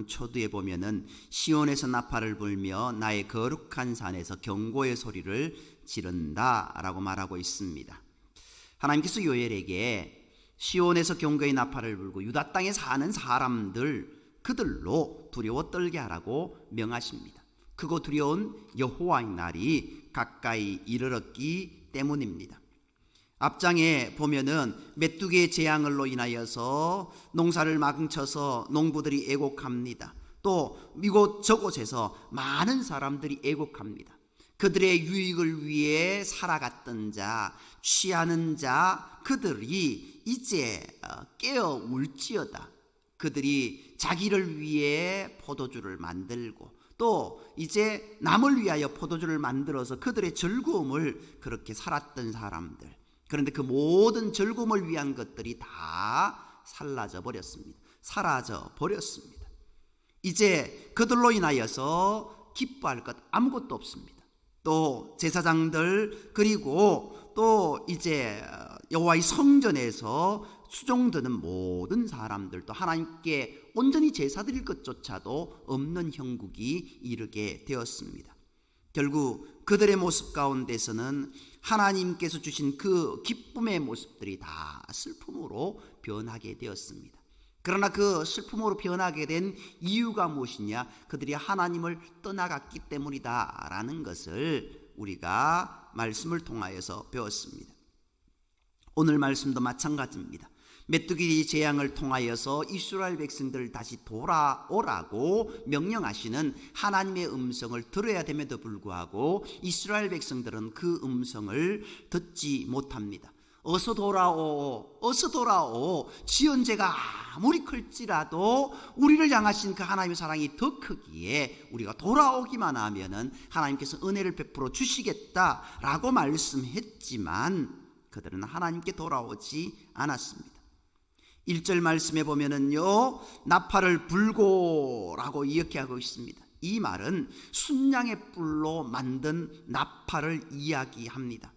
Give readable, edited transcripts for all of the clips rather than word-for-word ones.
초두에 보면은 시온에서 나팔을 불며 나의 거룩한 산에서 경고의 소리를 지른다라고 말하고 있습니다. 하나님께서 요엘에게 시온에서 경고의 나팔을 불고 유다 땅에 사는 사람들 그들로 두려워 떨게 하라고 명하십니다. 크고 두려운 여호와의 날이 가까이 이르렀기 때문입니다. 앞장에 보면은 메뚜기의 재앙으로 인하여서 농사를 망쳐서 농부들이 애곡합니다. 또 이곳 저곳에서 많은 사람들이 애곡합니다. 그들의 유익을 위해 살아갔던 자, 취하는 자, 그들이 이제 깨어 울지어다. 그들이 자기를 위해 포도주를 만들고 또 이제 남을 위하여 포도주를 만들어서 그들의 즐거움을 그렇게 살았던 사람들, 그런데 그 모든 즐거움을 위한 것들이 다 사라져 버렸습니다. 이제 그들로 인하여서 기뻐할 것 아무것도 없습니다. 또 제사장들 그리고 또 이제 여호와의 성전에서 수종드는 모든 사람들도 하나님께 온전히 제사드릴 것조차도 없는 형국이 이르게 되었습니다. 결국 그들의 모습 가운데서는 하나님께서 주신 그 기쁨의 모습들이 다 슬픔으로 변하게 되었습니다. 그러나 그 슬픔으로 변하게 된 이유가 무엇이냐? 그들이 하나님을 떠나갔기 때문이다 라는 것을 우리가 말씀을 통하여서 배웠습니다. 오늘 말씀도 마찬가지입니다. 메뚜기 재앙을 통하여서 이스라엘 백성들을 다시 돌아오라고 명령하시는 하나님의 음성을 들어야 됨에도 불구하고 이스라엘 백성들은 그 음성을 듣지 못합니다. 어서 돌아오, 어서 돌아오. 지은 죄가 아무리 클지라도 우리를 향하신 그 하나님의 사랑이 더 크기에 우리가 돌아오기만 하면은 하나님께서 은혜를 베풀어 주시겠다라고 말씀했지만 그들은 하나님께 돌아오지 않았습니다. 1절 말씀에 보면은요, 나팔을 불고라고 이렇게 하고 있습니다. 이 말은 순양의 뿔로 만든 나팔을 이야기합니다.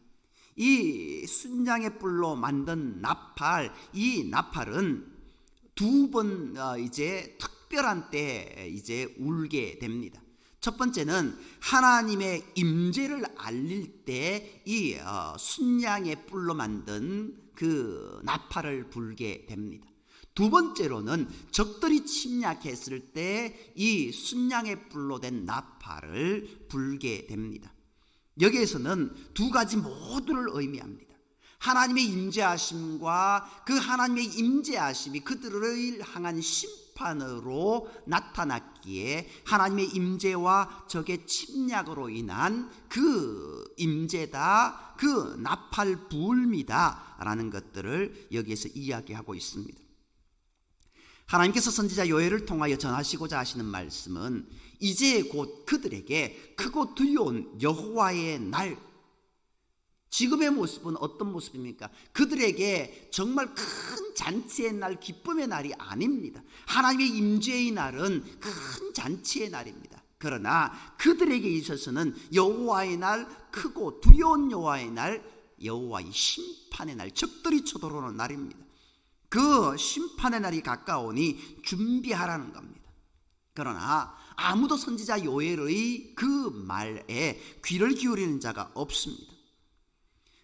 이 순양의 뿔로 만든 나팔, 이 나팔은 두 번 이제 특별한 때 이제 울게 됩니다. 첫 번째는 하나님의 임재를 알릴 때 이 순양의 뿔로 만든 그 나팔을 불게 됩니다. 두 번째로는 적들이 침략했을 때 이 순양의 뿔로 된 나팔을 불게 됩니다. 여기에서는 두 가지 모두를 의미합니다. 하나님의 임재하심과 그 하나님의 임재하심이 그들을 향한 심판으로 나타났기에 하나님의 임재와 적의 침략으로 인한 그 임재다, 그 나팔 부음이다 라는 것들을 여기에서 이야기하고 있습니다. 하나님께서 선지자 요엘을 통하여 전하시고자 하시는 말씀은 이제 곧 그들에게 크고 두려운 여호와의 날, 지금의 모습은 어떤 모습입니까? 그들에게 정말 큰 잔치의 날, 기쁨의 날이 아닙니다. 하나님의 임재의 날은 큰 잔치의 날입니다. 그러나 그들에게 있어서는 여호와의 날, 크고 두려운 여호와의 날, 여호와의 심판의 날, 적들이 쳐들어오는 날입니다. 그 심판의 날이 가까우니 준비하라는 겁니다. 그러나 아무도 선지자 요엘의 그 말에 귀를 기울이는 자가 없습니다.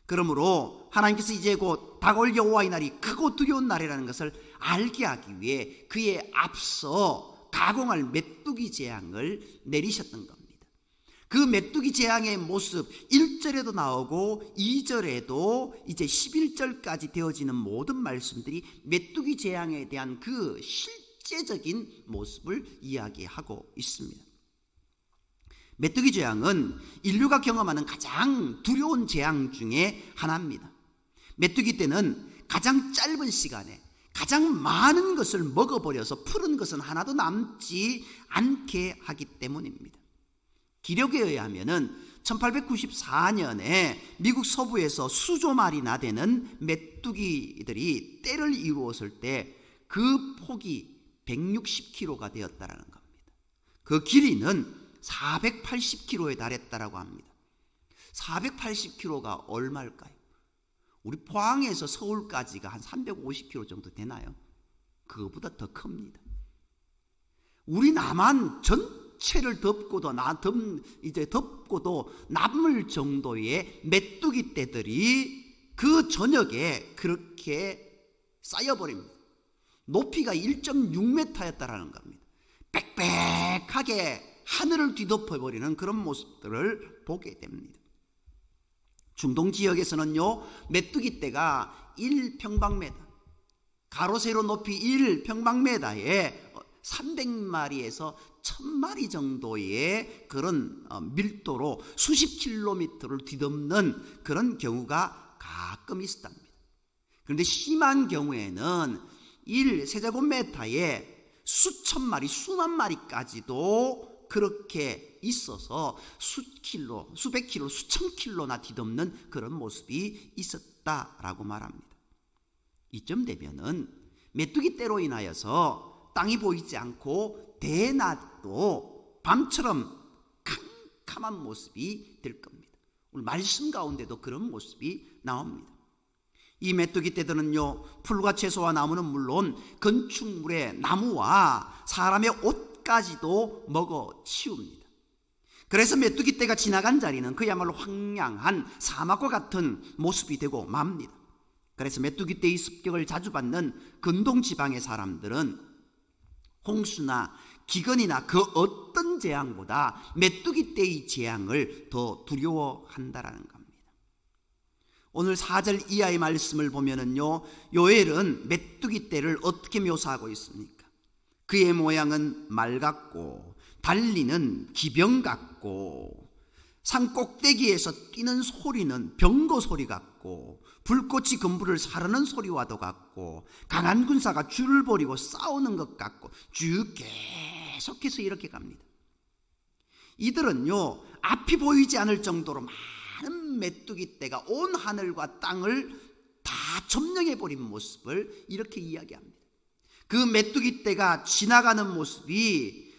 그러므로 하나님께서 이제 곧 다가올 여호와의 날이 크고 두려운 날이라는 것을 알게 하기 위해 그에 앞서 가공할 메뚜기 재앙을 내리셨던 겁니다. 그 메뚜기 재앙의 모습 1절에도 나오고 2절에도 이제 11절까지 되어지는 모든 말씀들이 메뚜기 재앙에 대한 그 실제적인 모습을 이야기하고 있습니다. 메뚜기 재앙은 인류가 경험하는 가장 두려운 재앙 중에 하나입니다. 메뚜기 때는 가장 짧은 시간에 가장 많은 것을 먹어버려서 푸른 것은 하나도 남지 않게 하기 때문입니다. 기록에 의하면 1894년에 미국 서부에서 수조말이 나대는 메뚜기들이 떼를 이루었을 때 그 폭이 160km가 되었다는 겁니다. 그 길이는 480km에 달했다라고 합니다. 480km가 얼마일까요? 우리 포항에서 서울까지가 한 350km 정도 되나요? 그거보다 더 큽니다. 우리 남한 전체를 덮고도 덮고도 남을 정도의 메뚜기 떼들이 그 저녁에 그렇게 쌓여버립니다. 높이가 1.6m였다라는 겁니다. 빽빽하게 하늘을 뒤덮어버리는 그런 모습들을 보게 됩니다. 중동 지역에서는요, 메뚜기 떼가 1평방미터, 가로 세로 높이 1평방미터에 300마리에서 1000마리 정도의 그런 밀도로 수십 킬로미터를 뒤덮는 그런 경우가 가끔 있었답니다. 그런데 심한 경우에는 1세제곱미터에 수천 마리, 수만 마리까지도 그렇게 있어서 수백 킬로, 수천 킬로나 뒤덮는 그런 모습이 있었다라고 말합니다. 이쯤 되면은 메뚜기 떼로 인하여서 땅이 보이지 않고 대낮도 밤처럼 캄캄한 모습이 될 겁니다. 오늘 말씀 가운데도 그런 모습이 나옵니다. 이 메뚜기 떼들은요, 풀과 채소와 나무는 물론 건축물의 나무와 사람의 옷까지도 먹어 치웁니다. 그래서 메뚜기 떼가 지나간 자리는 그야말로 황량한 사막과 같은 모습이 되고 맙니다. 그래서 메뚜기 떼의 습격을 자주 받는 근동 지방의 사람들은 홍수나 기근이나 그 어떤 재앙보다 메뚜기 떼의 재앙을 더 두려워한다라는 겁니다. 오늘 4절 이하의 말씀을 보면은요, 요엘은 메뚜기 떼를 어떻게 묘사하고 있습니까? 그의 모양은 말 같고 달리는 기병 같고 산 꼭대기에서 뛰는 소리는 병거 소리 같고 불꽃이 건물을 사르는 소리와도 같고 강한 군사가 줄을 버리고 싸우는 것 같고 쭉 계속해서 이렇게 갑니다. 이들은요, 앞이 보이지 않을 정도로 많은 메뚜기 떼가 온 하늘과 땅을 다 점령해버린 모습을 이렇게 이야기합니다. 그 메뚜기 떼가 지나가는 모습이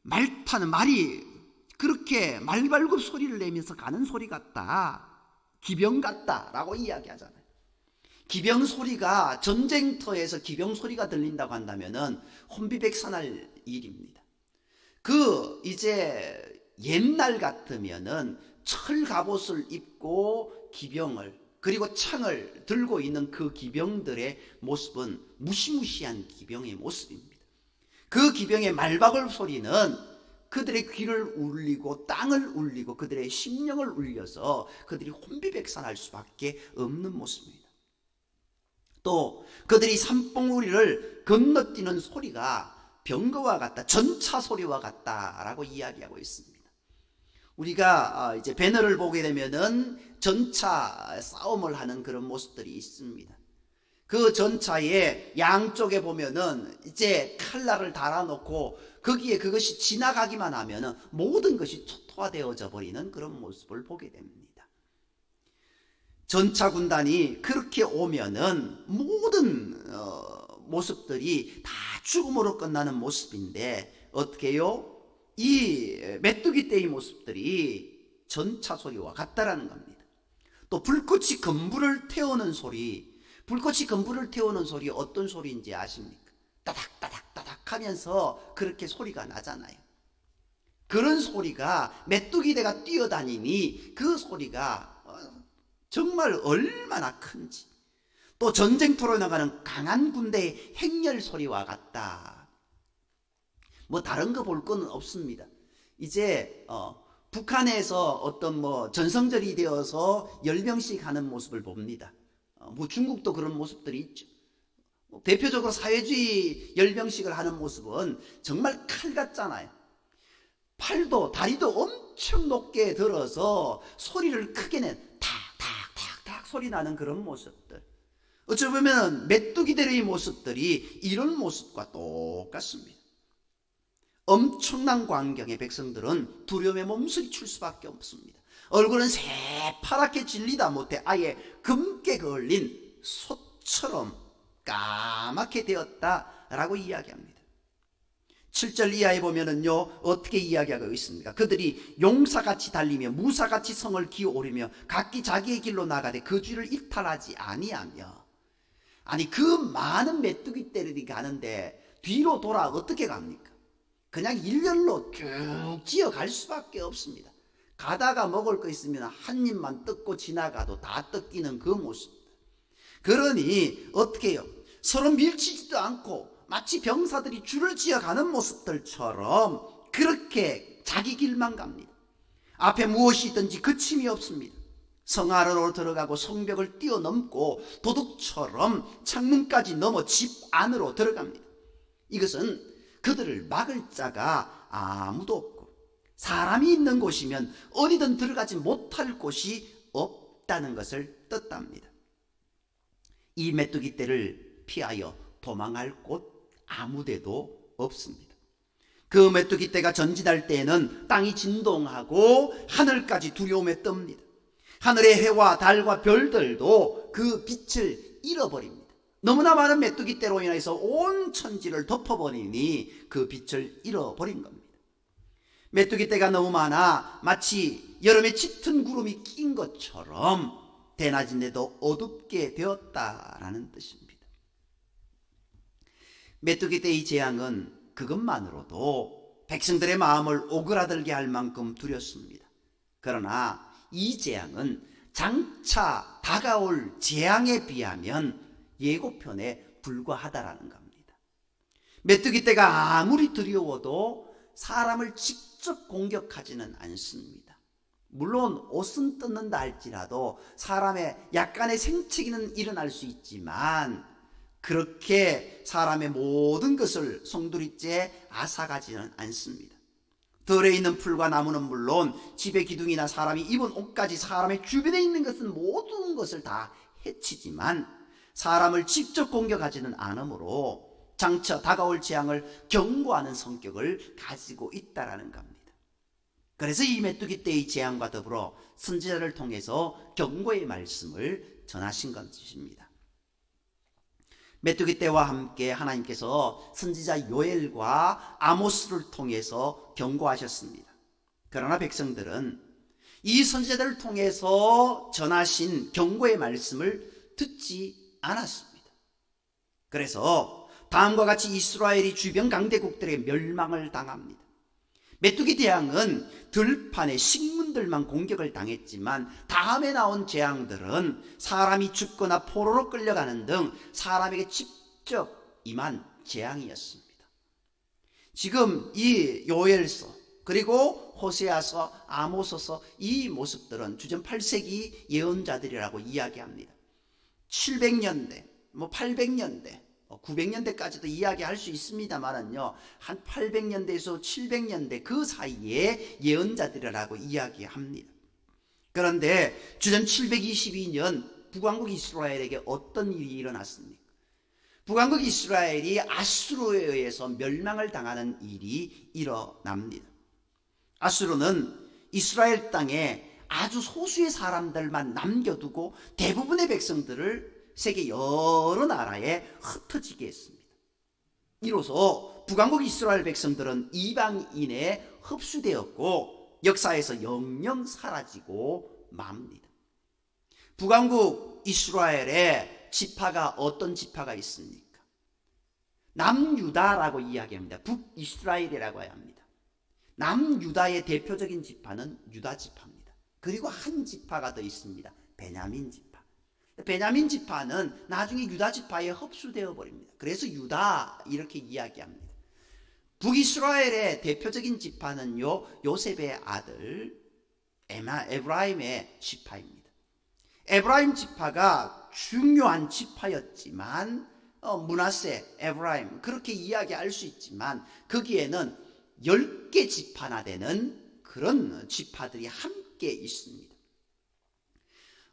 말이 그렇게 말발굽 소리를 내면서 가는 소리 같다, 기병 같다라고 이야기하잖아요. 기병 소리가, 전쟁터에서 기병 소리가 들린다고 한다면은 혼비백산할 일입니다. 이제 옛날 같으면은 철 갑옷을 입고 기병을, 그리고 창을 들고 있는 그 기병들의 모습은 무시무시한 기병의 모습입니다. 그 기병의 말박을 소리는 그들의 귀를 울리고 땅을 울리고 그들의 심령을 울려서 그들이 혼비백산할 수밖에 없는 모습입니다. 또 그들이 산봉우리를 건너뛰는 소리가 병거와 같다, 전차 소리와 같다라고 이야기하고 있습니다. 우리가 이제 배너를 보게 되면은 전차 싸움을 하는 그런 모습들이 있습니다. 그 전차의 양쪽에 보면은 이제 칼날을 달아놓고 거기에 그것이 지나가기만 하면은 모든 것이 초토화되어져 버리는 그런 모습을 보게 됩니다. 전차 군단이 그렇게 오면은 모든 모습들이 다 죽음으로 끝나는 모습인데, 어떻게 해요? 이 메뚜기 떼의 모습들이 전차 소리와 같다라는 겁니다. 또 불꽃이 건물을 태우는 소리, 불꽃이 건물을 태우는 소리 어떤 소리인지 아십니까? 따닥따닥 따닥 하면서 그렇게 소리가 나잖아요. 그런 소리가 메뚜기 떼가 뛰어다니니 그 소리가 정말 얼마나 큰지, 또 전쟁터로 나가는 강한 군대의 행렬 소리와 같다. 뭐 다른 거 볼 건 없습니다. 이제 북한에서 어떤 전성절이 되어서 열병식 하는 모습을 봅니다. 중국도 그런 모습들이 있죠. 대표적으로 사회주의 열병식을 하는 모습은 정말 칼 같잖아요. 팔도 다리도 엄청 높게 들어서 소리를 크게 낸 탁탁탁탁 소리 나는 그런 모습들. 어찌 보면 메뚜기들의 모습들이 이런 모습과 똑같습니다. 엄청난 광경의 백성들은 두려움에 몸서리칠 수밖에 없습니다. 얼굴은 새파랗게 질리다 못해 아예 검게 걸린 솥처럼 까맣게 되었다라고 이야기합니다. 7절 이하에 보면은요, 어떻게 이야기하고 있습니까? 그들이 용사같이 달리며 무사같이 성을 기어오르며 각기 자기의 길로 나가되 그 뒤를 이탈하지 아니하며. 아니, 그 많은 메뚜기 떼들이 가는데 뒤로 돌아 어떻게 갑니까? 그냥 일렬로 쭉 지어갈 수밖에 없습니다. 가다가 먹을 거 있으면 한 입만 뜯고 지나가도 다 뜯기는 그 모습. 그러니 어떻게 해요? 서로 밀치지도 않고 마치 병사들이 줄을 지어가는 모습들처럼 그렇게 자기 길만 갑니다. 앞에 무엇이 있든지 그침이 없습니다. 성 안으로 들어가고 성벽을 뛰어넘고 도둑처럼 창문까지 넘어 집 안으로 들어갑니다. 이것은 그들을 막을 자가 아무도 없고 사람이 있는 곳이면 어디든 들어가지 못할 곳이 없다는 것을 뜻합니다. 이 메뚜기 떼를 피하여 도망할 곳 아무데도 없습니다. 그 메뚜기 떼가 전진할 때에는 땅이 진동하고 하늘까지 두려움에 뜹니다. 하늘의 해와 달과 별들도 그 빛을 잃어버립니다. 너무나 많은 메뚜기 떼로 인해서 온 천지를 덮어버리니 그 빛을 잃어버린 겁니다. 메뚜기 떼가 너무 많아 마치 여름에 짙은 구름이 낀 것처럼 대낮인데도 어둡게 되었다라는 뜻입니다. 메뚜기 떼의 재앙은 그것만으로도 백성들의 마음을 오그라들게 할 만큼 두렵습니다. 그러나 이 재앙은 장차 다가올 재앙에 비하면 예고편에 불과하다라는 겁니다. 메뚜기 떼가 아무리 두려워도 사람을 직접 공격하지는 않습니다. 물론 옷은 뜯는다 할지라도 사람의 약간의 생채기는 일어날 수 있지만 그렇게 사람의 모든 것을 송두리째 앗아가지는 않습니다. 들에 있는 풀과 나무는 물론 집의 기둥이나 사람이 입은 옷까지 사람의 주변에 있는 것은 모든 것을 다 해치지만 사람을 직접 공격하지는 않으므로 장차 다가올 재앙을 경고하는 성격을 가지고 있다라는 겁니다. 그래서 이 메뚜기 떼의 재앙과 더불어 선지자를 통해서 경고의 말씀을 전하신 것입니다. 메뚜기 떼와 함께 하나님께서 선지자 요엘과 아모스를 통해서 경고하셨습니다. 그러나 백성들은 이 선지자들을 통해서 전하신 경고의 말씀을 듣지 않았습니다. 그래서 다음과 같이 이스라엘이 주변 강대국들의 멸망을 당합니다. 메뚜기 대왕은 들판의 식문들만 공격을 당했지만 다음에 나온 재앙들은 사람이 죽거나 포로로 끌려가는 등 사람에게 직접 임한 재앙이었습니다. 지금 이 요엘서 그리고 호세아서, 아모스서 이 모습들은 주전 8세기 예언자들이라고 이야기합니다. 700년대, 800년대 900년대까지도 이야기할 수 있습니다만은요, 한 800년대에서 700년대 그 사이에 예언자들이라고 이야기합니다. 그런데 주전 722년 북왕국 이스라엘에게 어떤 일이 일어났습니까? 북왕국 이스라엘이 아수르에 의해서 멸망을 당하는 일이 일어납니다. 아수르는 이스라엘 땅에 아주 소수의 사람들만 남겨두고 대부분의 백성들을 세계 여러 나라에 흩어지게 했습니다. 이로써 북왕국 이스라엘 백성들은 이방인에 흡수되었고 역사에서 영영 사라지고 맙니다. 북왕국 이스라엘에 지파가 어떤 지파가 있습니까? 남유다라고 이야기합니다. 북이스라엘이라고 합니다. 남유다의 대표적인 지파는 유다 지파입니다. 그리고 한 지파가 더 있습니다. 베냐민 지파. 베냐민 지파는 나중에 유다 지파에 흡수되어 버립니다. 그래서 유다 이렇게 이야기합니다. 북이스라엘의 대표적인 지파는요, 요셉의 아들 에브라임의 지파입니다. 에브라임 지파가 중요한 지파였지만 므낫세, 에브라임 그렇게 이야기할 수 있지만 거기에는 10개 지파나 되는 그런 지파들이 함께 있습니다.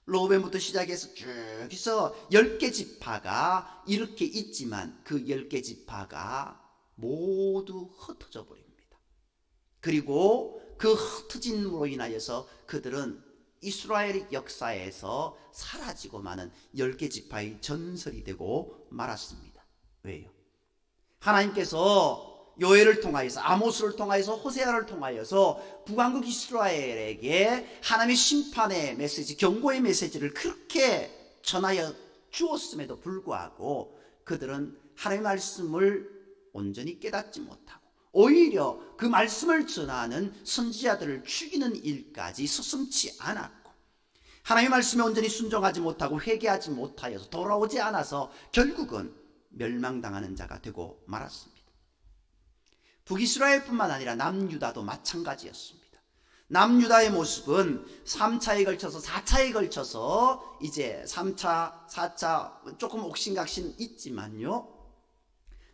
로벤부터 시작해서 쭉 해서 10개 지파가 이렇게 있지만 그 10개 지파가 모두 흩어져 버립니다. 그리고 그 흩어짐으로 인하여서 그들은 이스라엘 역사에서 사라지고 마는 10개 지파의 전설이 되고 말았습니다. 왜요? 하나님께서 요엘을 통하여서, 아모스를 통하여서, 호세아를 통하여서 북왕국 이스라엘에게 하나님의 심판의 메시지, 경고의 메시지를 그렇게 전하여 주었음에도 불구하고 그들은 하나님의 말씀을 온전히 깨닫지 못하고 오히려 그 말씀을 전하는 선지자들을 죽이는 일까지 서슴지 않았고, 하나님의 말씀에 온전히 순종하지 못하고 회개하지 못하여서 돌아오지 않아서 결국은 멸망당하는 자가 되고 말았습니다. 북이스라엘뿐만 아니라 남유다도 마찬가지였습니다. 남유다의 모습은 3차에 걸쳐서 4차에 걸쳐서 이제 3차, 4차 조금 옥신각신 있지만요,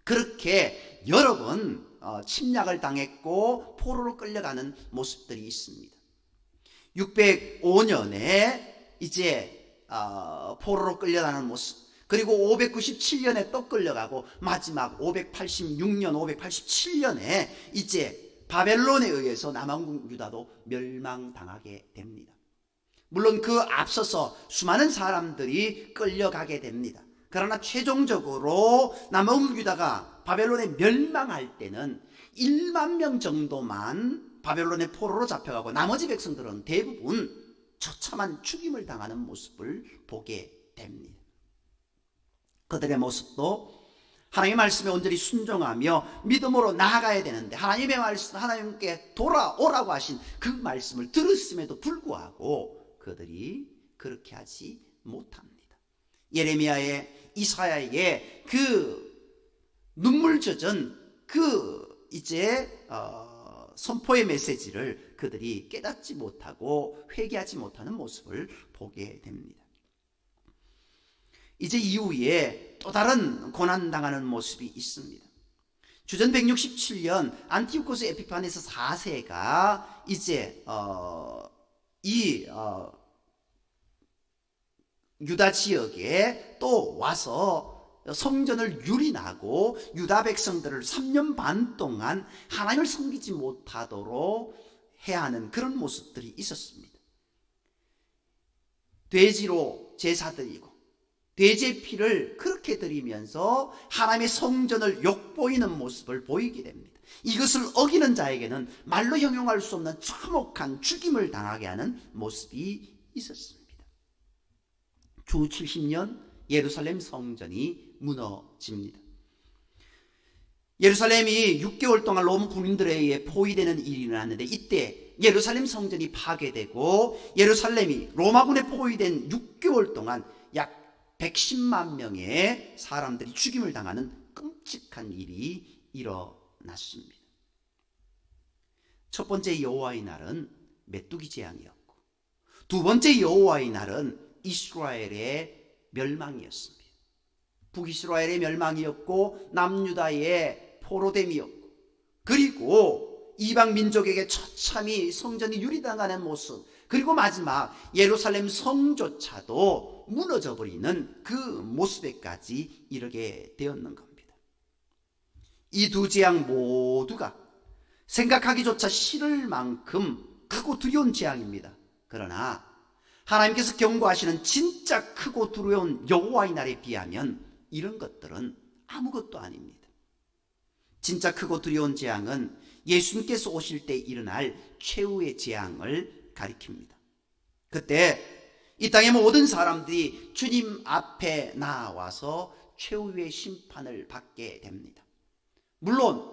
그렇게 여러 번 침략을 당했고 포로로 끌려가는 모습들이 있습니다. 605년에 이제 포로로 끌려가는 모습, 그리고 597년에 또 끌려가고 마지막 586년, 587년에 이제 바벨론에 의해서 남왕국 유다도 멸망당하게 됩니다. 물론 그 앞서서 수많은 사람들이 끌려가게 됩니다. 그러나 최종적으로 남왕국 유다가 바벨론에 멸망할 때는 1만 명 정도만 바벨론의 포로로 잡혀가고 나머지 백성들은 대부분 처참한 죽임을 당하는 모습을 보게 됩니다. 그들의 모습도 하나님의 말씀에 온전히 순종하며 믿음으로 나아가야 되는데, 하나님의 말씀, 하나님께 돌아오라고 하신 그 말씀을 들었음에도 불구하고 그들이 그렇게 하지 못합니다. 예레미야의, 이사야의 그 눈물 젖은 그 이제 선포의 메시지를 그들이 깨닫지 못하고 회개하지 못하는 모습을 보게 됩니다. 이제 이후에 또 다른 고난당하는 모습이 있습니다. 주전 167년 안티오코스 에피파네스 4세가 이제 유다 지역에 또 와서 성전을 유린하고 유다 백성들을 3년 반 동안 하나님을 섬기지 못하도록 해야 하는 그런 모습들이 있었습니다. 돼지로 제사 드리고 돼지의 피를 그렇게 드리면서 하나님의 성전을 욕보이는 모습을 보이게 됩니다. 이것을 어기는 자에게는 말로 형용할 수 없는 참혹한 죽임을 당하게 하는 모습이 있었습니다. 주 70년 예루살렘 성전이 무너집니다. 예루살렘이 6개월 동안 로마 군인들에 의해 포위되는 일이 일어났는데, 이때 예루살렘 성전이 파괴되고 예루살렘이 로마군에 포위된 6개월 동안 약 110만 명의 사람들이 죽임을 당하는 끔찍한 일이 일어났습니다. 첫 번째 여호와의 날은 메뚜기 재앙이었고, 두 번째 여호와의 날은 이스라엘의 멸망이었습니다. 북이스라엘의 멸망이었고, 남유다의 포로됨이었고, 그리고 이방 민족에게 처참히 성전이 유리당하는 모습, 그리고 마지막 예루살렘 성조차도 무너져 버리는 그 모습에까지 이르게 되었는 겁니다. 이 두 재앙 모두가 생각하기조차 싫을 만큼 크고 두려운 재앙입니다. 그러나 하나님께서 경고하시는 진짜 크고 두려운 여호와의 날에 비하면 이런 것들은 아무것도 아닙니다. 진짜 크고 두려운 재앙은 예수님께서 오실 때 일어날 최후의 재앙을 가리킵니다. 그때 이 땅의 모든 사람들이 주님 앞에 나와서 최후의 심판을 받게 됩니다. 물론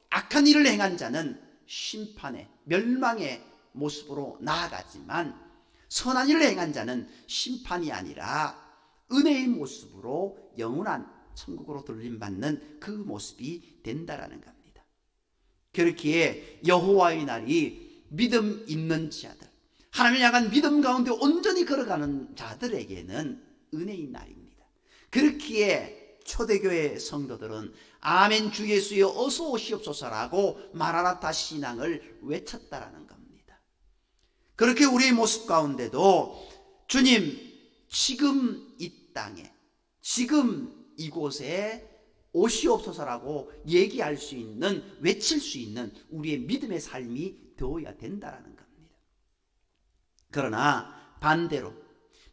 악한 일을 행한 자는 심판의 멸망의 모습으로 나아가지만, 선한 일을 행한 자는 심판이 아니라 은혜의 모습으로 영원한 천국으로 돌림받는 그 모습이 된다라는 겁니다. 그렇기에 여호와의 날이 믿음 있는 자들, 하나님을 향한 믿음 가운데 온전히 걸어가는 자들에게는 은혜의 날입니다. 그렇기에 초대교회 성도들은 아멘 주 예수여 어서 오시옵소서라고 마라나타 신앙을 외쳤다라는 겁니다. 그렇게 우리의 모습 가운데도 주님 지금 이 땅에, 지금 이곳에 오시옵소서라고 얘기할 수 있는, 외칠 수 있는 우리의 믿음의 삶이 되어야 된다라는 겁니다. 그러나 반대로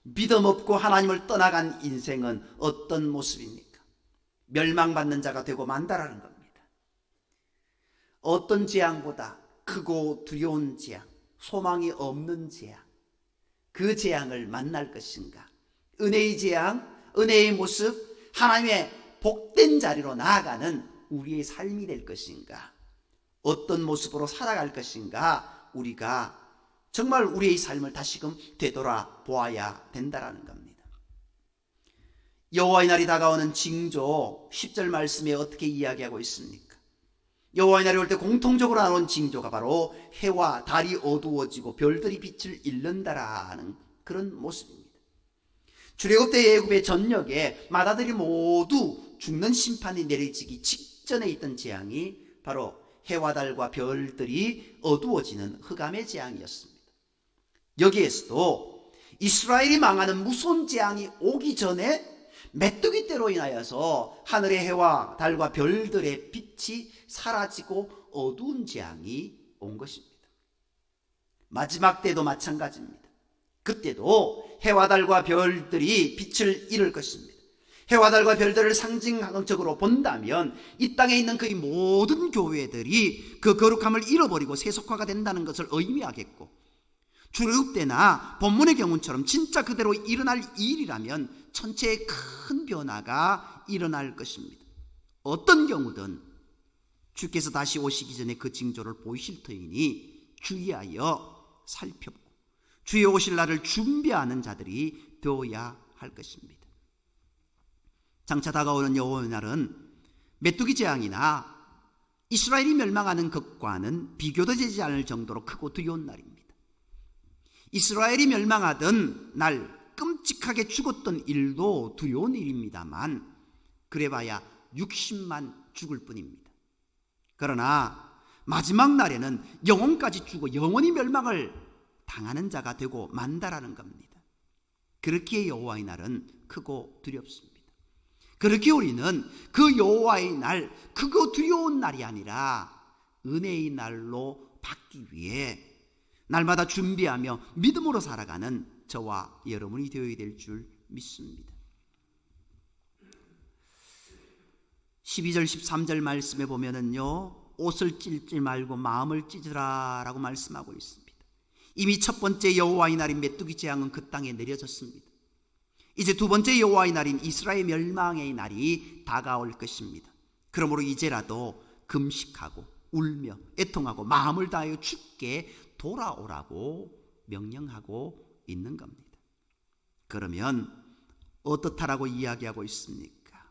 믿음 없고 하나님을 떠나간 인생은 어떤 모습입니까? 멸망받는 자가 되고 만다라는 겁니다. 어떤 재앙보다 크고 두려운 재앙, 소망이 없는 재앙, 그 재앙을 만날 것인가? 은혜의 재앙, 은혜의 모습, 하나님의 복된 자리로 나아가는 우리의 삶이 될 것인가? 어떤 모습으로 살아갈 것인가 우리가 정말 우리의 삶을 다시금 되돌아보아야 된다는 겁니다. 여호와의 날이 다가오는 징조 10절 말씀에 어떻게 이야기하고 있습니까? 여호와의 날이 올 때 공통적으로 나온 징조가 바로 해와 달이 어두워지고 별들이 빛을 잃는다라는 그런 모습입니다. 출애굽때 애굽의 전역에 마다들이 모두 죽는 심판이 내려지기 직전에 있던 재앙이 바로 해와 달과 별들이 어두워지는 흑암의 재앙이었습니다. 여기에서도 이스라엘이 망하는 무서운 재앙이 오기 전에 메뚜기 떼로 인하여서 하늘의 해와 달과 별들의 빛이 사라지고 어두운 재앙이 온 것입니다. 마지막 때도 마찬가지입니다. 그때도 해와 달과 별들이 빛을 잃을 것입니다. 해와 달과 별들을 상징적으로 본다면 이 땅에 있는 거의 모든 교회들이 그 거룩함을 잃어버리고 세속화가 된다는 것을 의미하겠고, 출애굽 때나 본문의 경우처럼 진짜 그대로 일어날 일이라면 천체의 큰 변화가 일어날 것입니다. 어떤 경우든 주께서 다시 오시기 전에 그 징조를 보이실 터이니 주의하여 살펴보고 주의 오실 날을 준비하는 자들이 되어야 할 것입니다. 장차 다가오는 여호와의 날은 메뚜기 재앙이나 이스라엘이 멸망하는 것과는 비교도 되지 않을 정도로 크고 두려운 날입니다. 이스라엘이 멸망하던 날 끔찍하게 죽었던 일도 두려운 일입니다만 그래봐야 60만 죽을 뿐입니다. 그러나 마지막 날에는 영혼까지 죽어 영원히 멸망을 당하는 자가 되고 만다라는 겁니다. 그렇기에 여호와의 날은 크고 두렵습니다. 그렇게 우리는 그 여호와의 날, 크고 두려운 날이 아니라 은혜의 날로 받기 위해 날마다 준비하며 믿음으로 살아가는 저와 여러분이 되어야 될 줄 믿습니다. 12절 13절 말씀에 보면은요, 옷을 찢지 말고 마음을 찢으라 라고 말씀하고 있습니다. 이미 첫 번째 여호와의 날인 메뚜기 재앙은 그 땅에 내려졌습니다. 이제 두 번째 여호와의 날인 이스라엘 멸망의 날이 다가올 것입니다. 그러므로 이제라도 금식하고 울며 애통하고 마음을 다하여 주께 돌아오라고 명령하고 있는 겁니다. 그러면 어떻다라고 이야기하고 있습니까?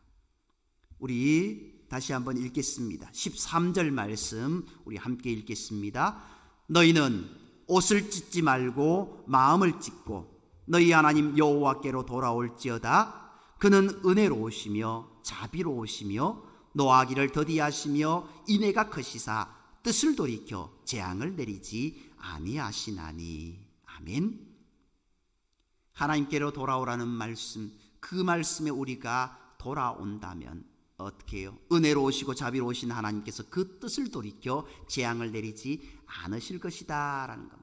우리 다시 한번 읽겠습니다. 13절 말씀 우리 함께 읽겠습니다. 너희는 옷을 찢지 말고 마음을 찢고 너희 하나님 여호와께로 돌아올지어다. 그는 은혜로우시며 자비로우시며 노하기를 더디하시며 인애가 크시사 뜻을 돌이켜 재앙을 내리지 아니하시나니. 아멘. 하나님께로 돌아오라는 말씀, 그 말씀에 우리가 돌아온다면 어떻게 해요? 은혜로우시고 자비로우신 하나님께서 그 뜻을 돌이켜 재앙을 내리지 않으실 것이다 라는 겁니다.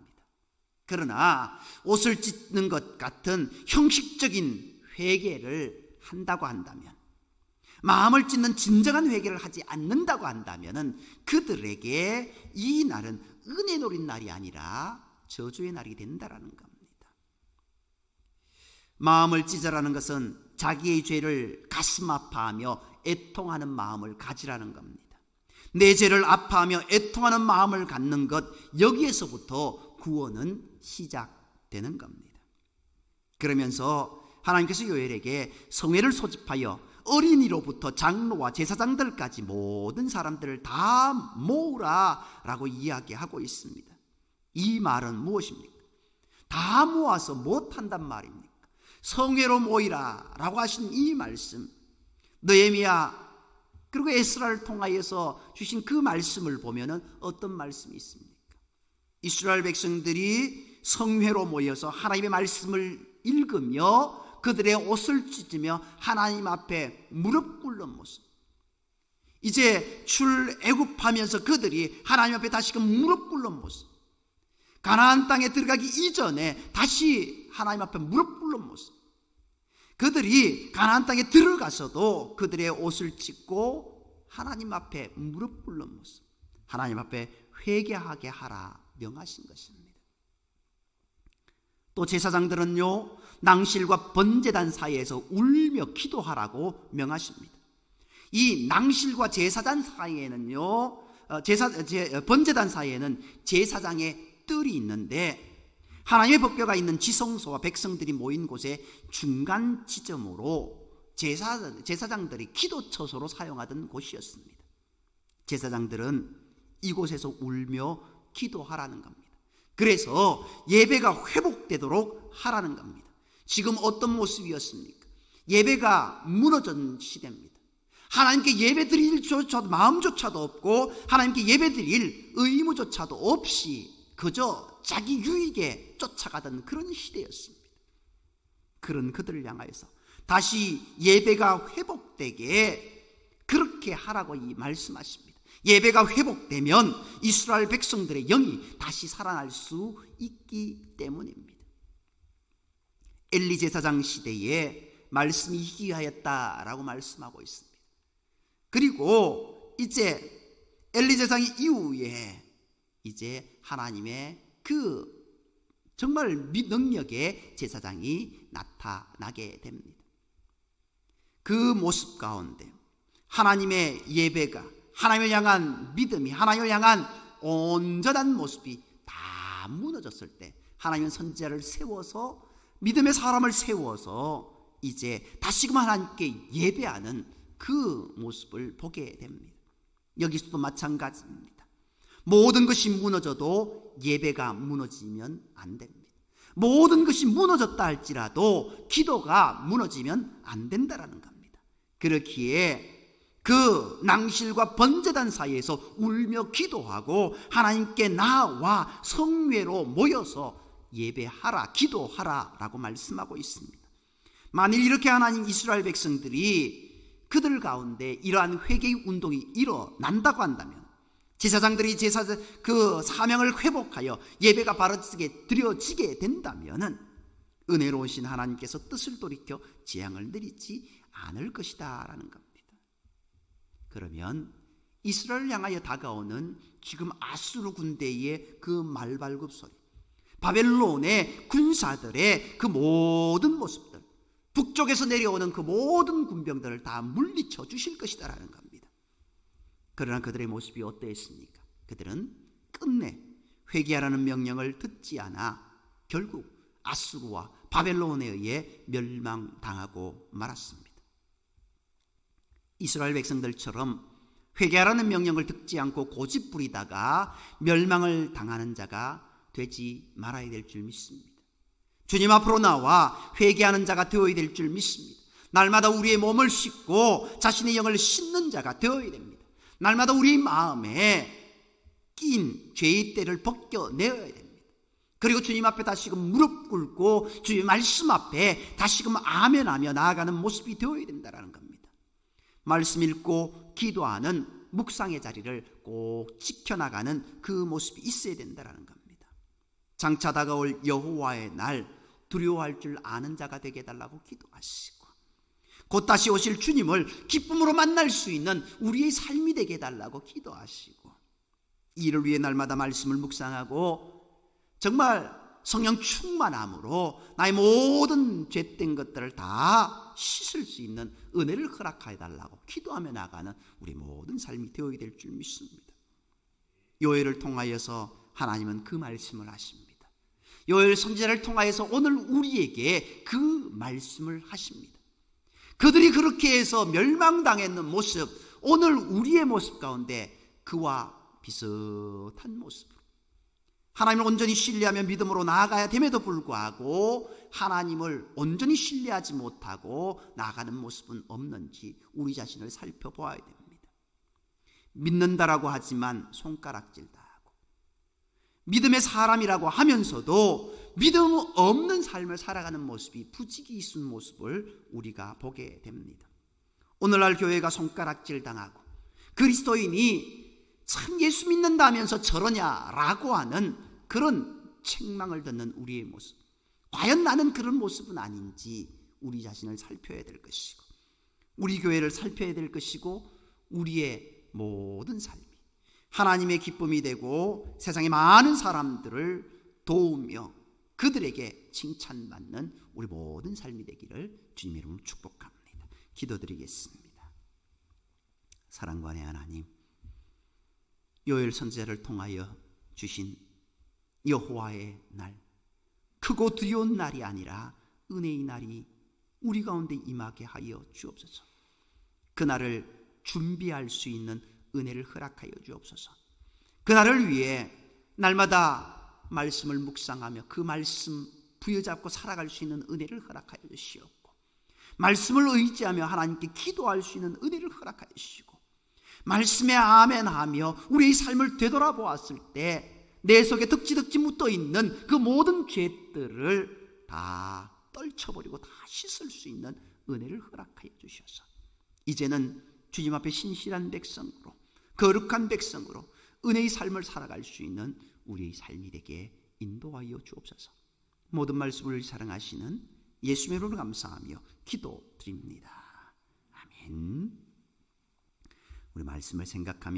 그러나 옷을 찢는 것 같은 형식적인 회개를 한다고 한다면, 마음을 찢는 진정한 회개를 하지 않는다고 한다면 그들에게 이 날은 은혜 노린 날이 아니라 저주의 날이 된다라는 겁니다. 마음을 찢으라는 것은 자기의 죄를 가슴 아파하며 애통하는 마음을 가지라는 겁니다. 내 죄를 아파하며 애통하는 마음을 갖는 것, 여기에서부터 구원은 시작되는 겁니다. 그러면서 하나님께서 요엘에게 성회를 소집하여 어린이로부터 장로와 제사장들까지 모든 사람들을 다 모으라 라고 이야기하고 있습니다. 이 말은 무엇입니까? 다 모아서 못한단 말입니까? 성회로 모이라 라고 하신 이 말씀, 느헤미야 그리고 에스라를 통하여서 주신 그 말씀을 보면은 어떤 말씀이 있습니까? 이스라엘 백성들이 성회로 모여서 하나님의 말씀을 읽으며 그들의 옷을 찢으며 하나님 앞에 무릎 꿇는 모습. 이제 출애굽하면서 그들이 하나님 앞에 다시금 무릎 꿇는 모습. 가나안 땅에 들어가기 이전에 다시 하나님 앞에 무릎 꿇는 모습. 그들이 가나안 땅에 들어가서도 그들의 옷을 찢고 하나님 앞에 무릎 꿇는 모습. 하나님 앞에 회개하게 하라 명하신 것입니다. 또 제사장들은요, 낭실과 번제단 사이에서 울며 기도하라고 명하십니다. 이 낭실과 제사단 사이에는요, 번제단 사이에는 제사장의 뜰이 있는데 하나님의 법궤가 있는 지성소와 백성들이 모인 곳의 중간 지점으로 제사장들이 기도처소로 사용하던 곳이었습니다. 제사장들은 이곳에서 울며 기도하라는 겁니다. 그래서 예배가 회복되도록 하라는 겁니다. 지금 어떤 모습이었습니까? 예배가 무너진 시대입니다. 하나님께 예배 드릴 마음조차도 없고 하나님께 예배 드릴 의무조차도 없이 그저 자기 유익에 쫓아가던 그런 시대였습니다. 그런 그들을 향하여서 다시 예배가 회복되게 그렇게 하라고 말씀하십니다. 예배가 회복되면 이스라엘 백성들의 영이 다시 살아날 수 있기 때문입니다. 엘리 제사장 시대에 말씀이 희귀하였다라고 말씀하고 있습니다. 그리고 이제 엘리 제사장 이후에 이제 하나님의 그 정말 능력의 제사장이 나타나게 됩니다. 그 모습 가운데 하나님의 예배가, 하나님을 향한 믿음이, 하나님을 향한 온전한 모습이 다 무너졌을 때 하나님은 선지자를 세워서, 믿음의 사람을 세워서 이제 다시금 하나님께 예배하는 그 모습을 보게 됩니다. 여기서도 마찬가지입니다. 모든 것이 무너져도 예배가 무너지면 안 됩니다. 모든 것이 무너졌다 할지라도 기도가 무너지면 안 된다라는 겁니다. 그렇기에 그 낭실과 번제단 사이에서 울며 기도하고 하나님께 나와 성회로 모여서 예배하라, 기도하라 라고 말씀하고 있습니다. 만일 이렇게 하나님 이스라엘 백성들이 그들 가운데 이러한 회개의 운동이 일어난다고 한다면, 제사장들이 그 사명을 회복하여 예배가 바르게 드려지게 된다면 은혜로우신 하나님께서 뜻을 돌이켜 재앙을 내리지 않을 것이다 라는 겁니다. 그러면 이스라엘을 향하여 다가오는 지금 아수르 군대의 그 말발굽 소리, 바벨론의 군사들의 그 모든 모습들, 북쪽에서 내려오는 그 모든 군병들을 다 물리쳐 주실 것이다라는 겁니다. 그러나 그들의 모습이 어떠했습니까? 그들은 끝내 회개하라는 명령을 듣지 않아 결국 아수르와 바벨론에 의해 멸망당하고 말았습니다. 이스라엘 백성들처럼 회개하라는 명령을 듣지 않고 고집부리다가 멸망을 당하는 자가 되지 말아야 될 줄 믿습니다. 주님 앞으로 나와 회개하는 자가 되어야 될 줄 믿습니다. 날마다 우리의 몸을 씻고 자신의 영을 씻는 자가 되어야 됩니다. 날마다 우리 마음에 낀 죄의 때를 벗겨내어야 됩니다. 그리고 주님 앞에 다시금 무릎 꿇고 주의 말씀 앞에 다시금 아멘하며 나아가는 모습이 되어야 된다는 겁니다. 말씀 읽고 기도하는 묵상의 자리를 꼭 지켜나가는 그 모습이 있어야 된다는 겁니다. 장차 다가올 여호와의 날 두려워할 줄 아는 자가 되게 해달라고 기도하시고, 곧 다시 오실 주님을 기쁨으로 만날 수 있는 우리의 삶이 되게 해달라고 기도하시고, 이를 위해 날마다 말씀을 묵상하고 정말 성령 충만함으로 나의 모든 죄된 것들을 다 씻을 수 있는 은혜를 허락하여 달라고 기도하며 나가는 우리 모든 삶이 되어야 될 줄 믿습니다. 요엘을 통하여서 하나님은 그 말씀을 하십니다. 요엘 선지자를 통하여서 오늘 우리에게 그 말씀을 하십니다. 그들이 그렇게 해서 멸망당했는 모습, 오늘 우리의 모습 가운데 그와 비슷한 모습으로 하나님을 온전히 신뢰하며 믿음으로 나아가야 됨에도 불구하고 하나님을 온전히 신뢰하지 못하고 나아가는 모습은 없는지 우리 자신을 살펴보아야 됩니다. 믿는다라고 하지만 손가락질 다 하고, 믿음의 사람이라고 하면서도 믿음 없는 삶을 살아가는 모습이 부지기 있는 모습을 우리가 보게 됩니다. 오늘날 교회가 손가락질 당하고 그리스도인이 참 예수 믿는다면서 저러냐라고 하는 그런 책망을 듣는 우리의 모습, 과연 나는 그런 모습은 아닌지 우리 자신을 살펴야 될 것이고, 우리 교회를 살펴야 될 것이고, 우리의 모든 삶이 하나님의 기쁨이 되고 세상의 많은 사람들을 도우며 그들에게 칭찬받는 우리 모든 삶이 되기를 주님의 이름으로 축복합니다. 기도드리겠습니다. 사랑과 의 하나님, 요엘 선지자를 통하여 주신 여호와의 날, 크고 두려운 날이 아니라 은혜의 날이 우리 가운데 임하게 하여 주옵소서. 그날을 준비할 수 있는 은혜를 허락하여 주옵소서. 그날을 위해 날마다 말씀을 묵상하며 그 말씀 부여잡고 살아갈 수 있는 은혜를 허락하여 주시옵고, 말씀을 의지하며 하나님께 기도할 수 있는 은혜를 허락하여 주시고, 말씀에 아멘하며 우리의 삶을 되돌아보았을 때 내 속에 덕지덕지 묻어있는 그 모든 죄들을 다 떨쳐버리고 다 씻을 수 있는 은혜를 허락하여 주셔서 이제는 주님 앞에 신실한 백성으로, 거룩한 백성으로 은혜의 삶을 살아갈 수 있는 우리의 삶이 되게 인도하여 주옵소서. 모든 말씀을 사랑하시는 예수님의 이름으로 감사하며 기도드립니다. 아멘. 우리 말씀을 생각하며